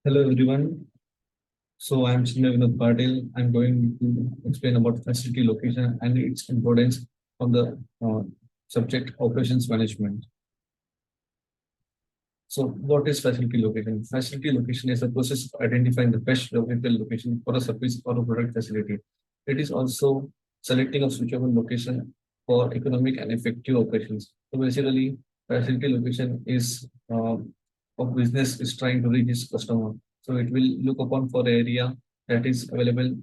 Hello everyone. So I'm Chinmay Vinod Patil. I'm going to explain about facility location and its importance on the subject operations management. So what is facility location? Facility location is a process of identifying the best geographical location for a service or a product facility. It is also selecting a suitable location for economic and effective operations. So basically, facility location is of business is trying to reach its customer. So it will look upon for the area that is available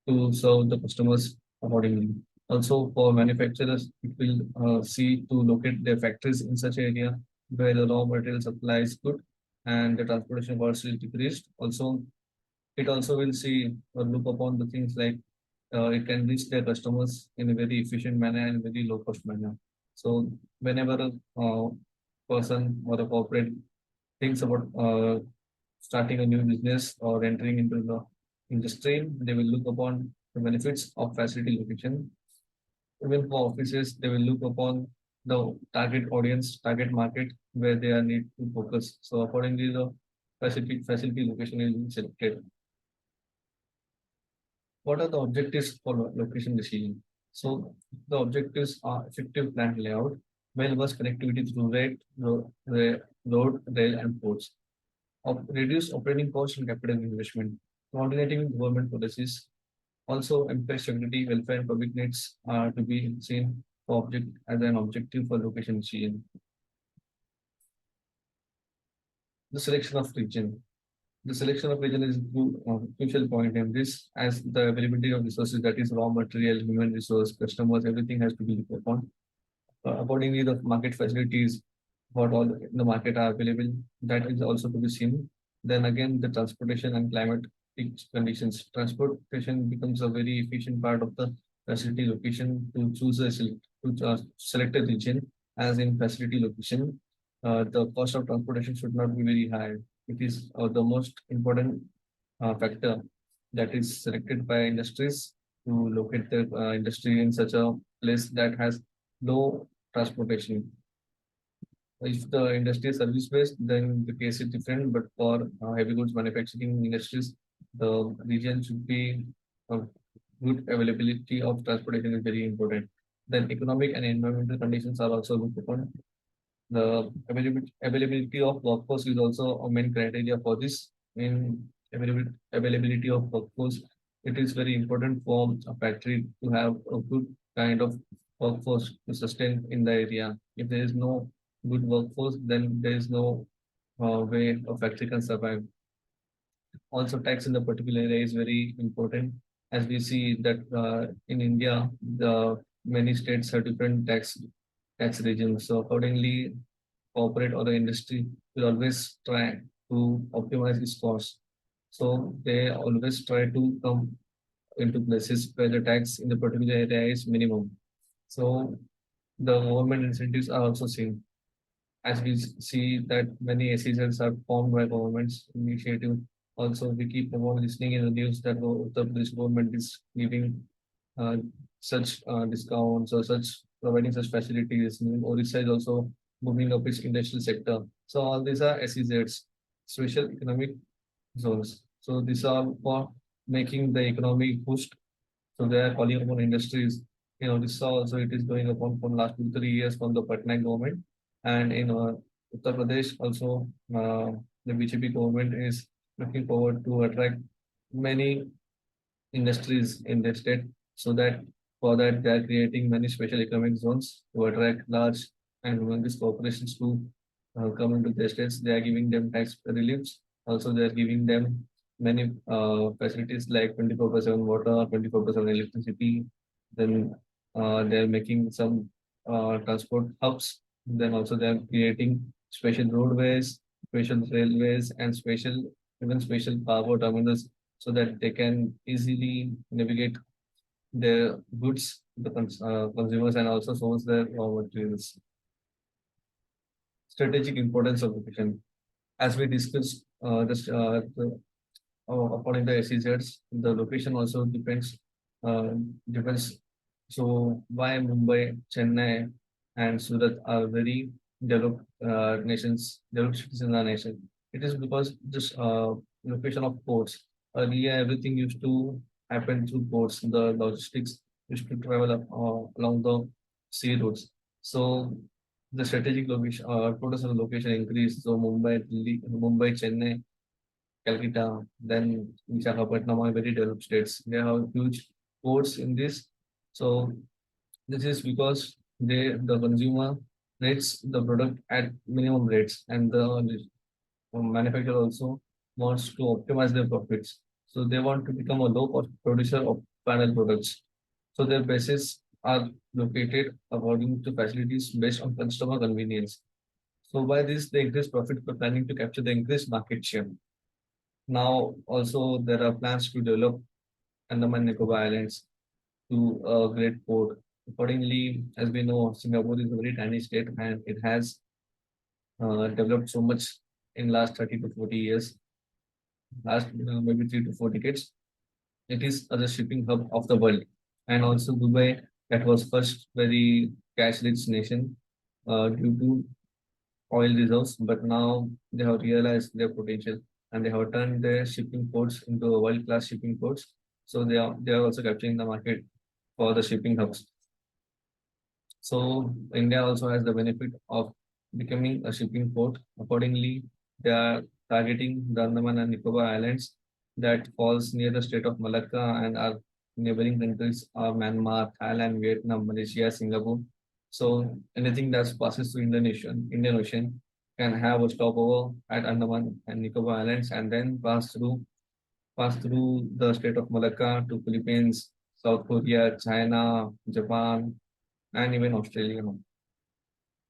to serve the customers accordingly. Also for manufacturers, it will see to locate their factories in such area where the raw material supply is good and the transportation cost is decreased. Also, it also will see or look upon the things like it can reach their customers in a very efficient manner and very low cost manner. So whenever a person or a corporate thinks about starting a new business or entering into the industry, they will look upon the benefits of facility location. Even for offices, they will look upon the target audience, target market where they are need to focus. So accordingly, the facility location is selected. What are the objectives for location decision? So the objectives are effective plant layout, well-bus connectivity through road, rail, and ports. Reduce operating costs and capital investment, coordinating with government policies. Also, employee security, welfare, and public needs are to be seen for object as an objective for location decision. The selection of region. The selection of region is a crucial point in this, as the availability of resources, that is raw material, human resource, customers, everything has to be looked upon. Accordingly, the market facilities, what all in the market are available, that is also to be seen. Then again, the transportation and climate conditions. Transportation becomes a very efficient part of the facility location to choose a select a region as in facility location. The cost of transportation should not be very high. It is the most important factor that is selected by industries to locate the industry in such a place that has low transportation. If the industry is service based, then the case is different. But for heavy goods manufacturing industries, the region should be good availability of transportation is very important. Then economic and environmental conditions are also looked upon. The availability of workforce is also a main criteria for this. In availability of workforce, it is very important for a factory to have a good kind of workforce to sustain in the area. If there is no good workforce, then there is no way a factory can survive. Also, tax in the particular area is very important, as we see that in India, the many states have different tax regimes. So accordingly, corporate or the industry will always try to optimize its costs. So they always try to come into places where the tax in the particular area is minimum. So the government incentives are also seen. As we see that many SEZs are formed by government's initiative. Also, we keep on listening in the news that the Pradesh government is giving uh, such discounts or such providing such facilities. Orissa is also moving up its industrial sector. So all these are SEZs, special economic zones. So these are for making the economy boost. So they are calling upon industries. This also it is going upon from last 2 3 years from the Patna government, and in Uttar Pradesh also the BJP government is looking forward to attract many industries in their state, so that for that they are creating many special economic zones to attract large and humongous corporations to come into their states. They are giving them tax reliefs. Also, they are giving them many facilities like 24/7 water, 24/7 electricity. Then they are making some transport hubs. Then also they are creating special roadways, special railways, and special cargo terminals so that they can easily navigate their goods to the consumers and also source their raw materials. Strategic importance of location. As we discussed, according to SEZs, the location also depends. So why Mumbai, Chennai, and Surat are very developed nations, developed cities in our nation? It is because this location of ports. Earlier, everything used to happen through ports. The logistics used to travel along the sea routes. So the strategic location, total location increased. So Mumbai, Delhi, Mumbai, Chennai, Calcutta, then Visakhapatnam are very developed states. They have huge ports in this. So this is because the consumer rates the product at minimum rates, and the manufacturer also wants to optimize their profits. So they want to become a low cost producer of panel products. So their bases are located according to facilities based on customer convenience. So by this, they increase profit by planning to capture the increased market share. Now, also there are plans to develop Andaman Nicobar Islands to a great port. Accordingly, as we know, Singapore is a very tiny state and it has developed so much in last 30 to 40 years, last maybe 3 to 4 decades. It is as a shipping hub of the world. And also Dubai, that was first very cash-rich nation due to oil reserves, but now they have realized their potential and they have turned their shipping ports into a world-class shipping ports. So they are also capturing the market for the shipping hubs. So India also has the benefit of becoming a shipping port. Accordingly, they are targeting the Andaman and Nicobar Islands that falls near the state of Malacca, and our neighboring countries are Myanmar, Thailand, Vietnam, Malaysia, Singapore. So anything that passes through Indian Ocean can have a stopover at Andaman and Nicobar Islands and then pass through the state of Malacca to Philippines, South Korea, China, Japan, and even Australia.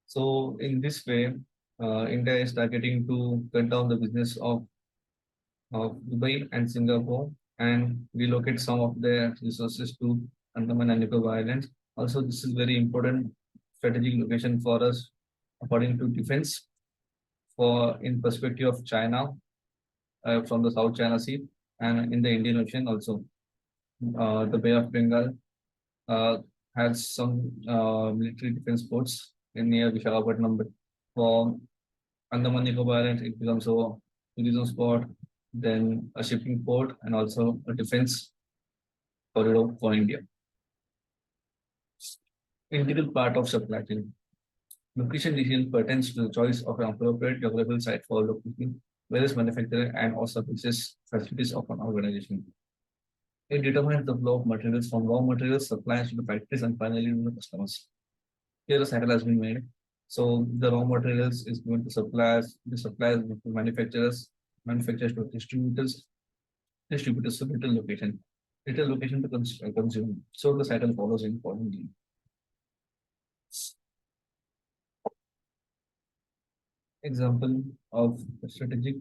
So in this way, India is targeting to cut down the business of Dubai and Singapore and relocate some of their resources to Andaman and Nicobar Islands. Also, this is very important strategic location for us according to defense for in perspective of China from the South China Sea and in the Indian Ocean also. The Bay of Bengal uh, has some military defense ports in near Visakhapatnam, but for Andaman Nicobar Islands, it becomes a tourism spot, then a shipping port, and also a defense corridor for India. Integral part of supply chain. Location decision pertains to the choice of an appropriate geographical site for locating various manufacturing and or services facilities of an organization. It determines the flow of materials from raw materials, supplies to the factories, and finally to the customers. Here a cycle has been made. So the raw materials is going to suppliers, the suppliers to manufacturers, manufacturers to distributors, distributors to retail location to consumer. So the cycle follows importantly. Example of strategic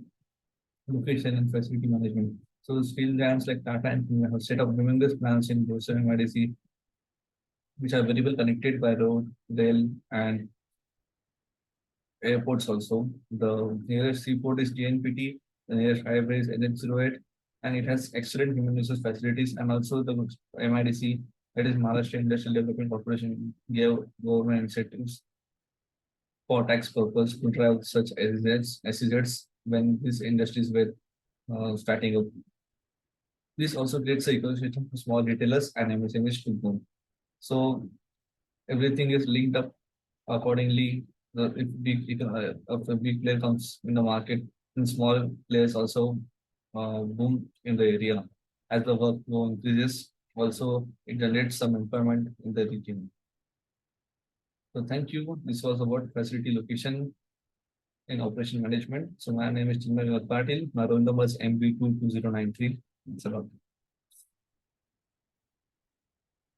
location and facility management. So the steel giants like Tata and Pune have set up humongous plants in Bhushan and MIDC, which are very well connected by road, rail, and airports also. The nearest seaport is JNPT, the nearest highway is NH08, and it has excellent human resource facilities. And also the MIDC, that is Maharashtra Industrial Development Corporation, gave government incentives for tax purpose to drive such SEZs when these industries were starting up. This also creates a ecosystem for small retailers and MSMEs to grow. So everything is linked up accordingly. If a big player comes in the market, then small players also boom in the area. As the workflow increases, also it generates some employment in the region. So thank you. This was about facility location in operation management. So my name is Chinmay Patil. My roll number is MB22093. It's a lot.